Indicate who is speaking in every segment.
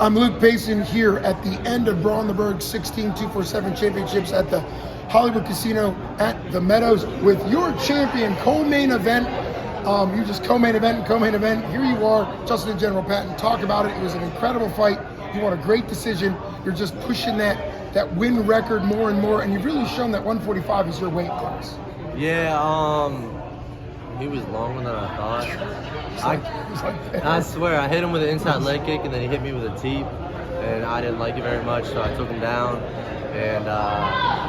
Speaker 1: I'm Luke Payson here at the end of Brawl on the Burgh 16 247 championships at the Hollywood Casino at the Meadows with your champion co-main event. You just co-main event and co-main event. Here you are, Justin and General Patton. Talk about it. It was an incredible fight. You won a great decision. You're just pushing that win record more and more, and you've really shown that 145 is your weight class.
Speaker 2: Yeah, he was longer than I thought. I swear, I hit him with an inside leg kick, and then he hit me with a teep, and I didn't like it very much, so I took him down and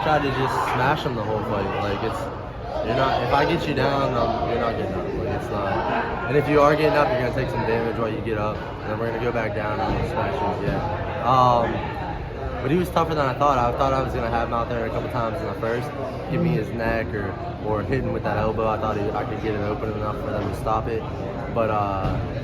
Speaker 2: tried to just smash him the whole fight. Like if I get you down, you're not getting up. Like it's not. And if you are getting up, you're gonna take some damage while you get up, and then we're gonna go back down and I'm gonna smash you again. But he was tougher than I thought. I thought I was gonna have him out there a couple times in the first, hit me his neck or hit him with that elbow. I thought I could get it open enough for them to stop it. But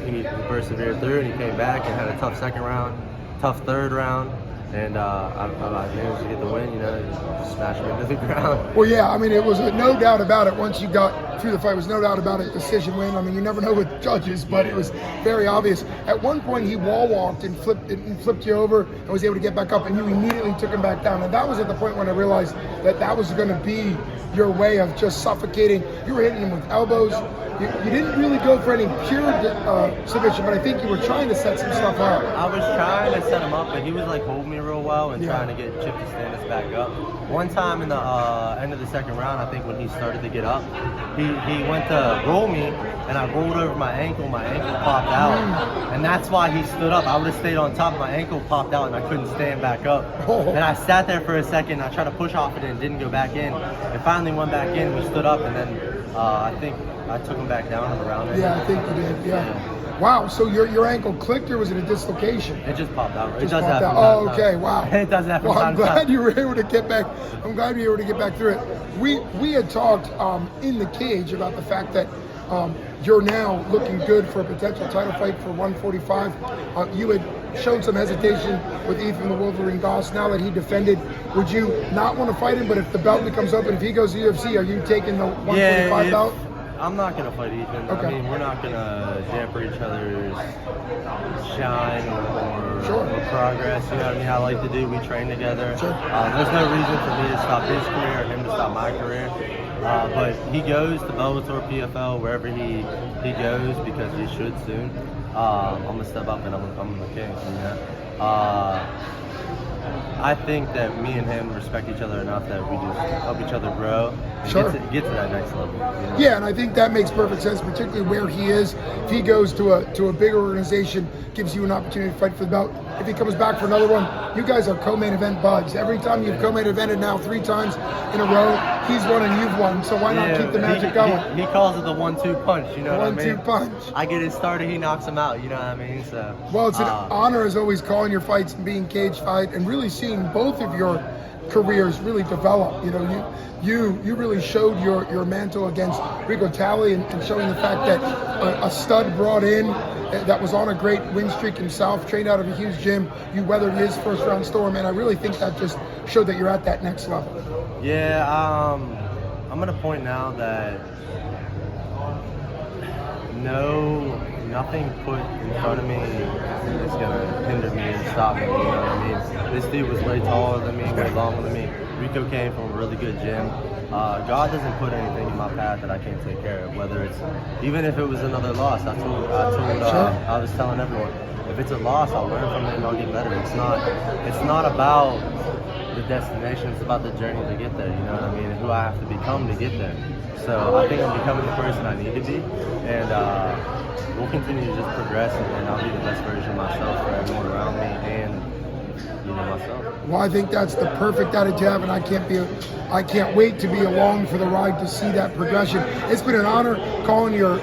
Speaker 2: he persevered through and he came back and had a tough second round, tough third round. And I managed to get the win, just smash him into the ground.
Speaker 1: Well, yeah, I mean, it was no doubt about it. Once you got through the fight, it was no doubt about it, decision win. I mean, you never know with judges, but it was very obvious. At one point, he wall walked and flipped you over and was able to get back up, and you immediately took him back down. And that was at the point when I realized that was going to be your way of just suffocating. You were hitting him with elbows. You didn't really go for any pure submission, but I think you were trying to set some stuff up.
Speaker 2: I was trying to set him up, but he was like holding me real well and trying to get Chip to stand us back up. One time in the end of the second round, I think when he started to get up, he went to roll me, and I rolled over my ankle popped out, and that's why he stood up. I would have stayed on top, my ankle popped out, and I couldn't stand back up. And I sat there for a second, I tried to push off it and didn't go back in. And finally went back in, we stood up, and then I think I took him back down around it.
Speaker 1: Yeah, I think you did, yeah. Wow, so your ankle clicked, or was it a dislocation?
Speaker 2: It just popped out.
Speaker 1: It does happen. Oh, okay, wow.
Speaker 2: It does happen.
Speaker 1: Well, I'm glad you were able to get back. I'm glad you were able to get back through it. We had talked in the cage about the fact that you're now looking good for a potential title fight for 145. You had shown some hesitation with Ethan the Wolverine Goss. Now that he defended, would you not want to fight him? But if the belt becomes open, if he goes to UFC, are you taking the 145 belt?
Speaker 2: I'm not going to fight Ethan. Okay. I mean, we're not going to damper each other's shine or progress. You know what I mean? I like to do. We train together.
Speaker 1: Sure.
Speaker 2: There's no reason for me to stop his career or him to stop my career. But he goes to Bellator, PFL, wherever he goes, because he should soon. I'm going to step up and I'm the king. I think that me and him respect each other enough that we just help each other grow and get to that next level.
Speaker 1: Yeah, and I think that makes perfect sense, particularly where he is. If he goes to a bigger organization, gives you an opportunity to fight for the belt. If he comes back for another one, you guys are co-main event buds. Every time you've co-main evented now 3 times in a row, he's won and you've won. So why not keep the magic going?
Speaker 2: He calls it the 1-2 punch. You know what I mean?
Speaker 1: 1-2 punch.
Speaker 2: I get it started, he knocks him out. You know what I mean? So.
Speaker 1: Well, it's an honor as always calling your fights and being cage fight and really seeing both of your careers really develop. You really showed your mantle against Rico Talley and showing the fact that a stud brought in that was on a great win streak himself, trained out of a huge gym. You weathered his first round storm, and I really think that just showed that you're at that next level.
Speaker 2: Yeah, I'm at a point now that nothing put in front of me is gonna hinder me and stop me. You know what I mean? This dude was way taller than me, way longer than me. Rico came from a really good gym. God doesn't put anything in my path that I can't take care of. Whether it's even if it was another loss, I was telling everyone, if it's a loss, I'll learn from it and I'll get better. It's not about the destination. It's about the journey to get there. You know what I mean? And who I have to become to get there. So I think I'm becoming the person I need to be, and we'll continue to just progress, and I'll be the best version of myself for everyone around me and myself.
Speaker 1: Well, I think that's the perfect attitude to have, and I can't wait to be along for the ride to see that progression. It's been an honor calling your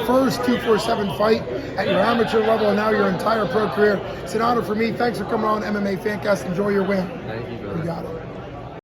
Speaker 1: first 247 fight at your amateur level and now your entire pro career. It's an honor for me. Thanks for coming on MMA Fancast. Enjoy your win.
Speaker 2: Thank you, brother.
Speaker 1: You got it.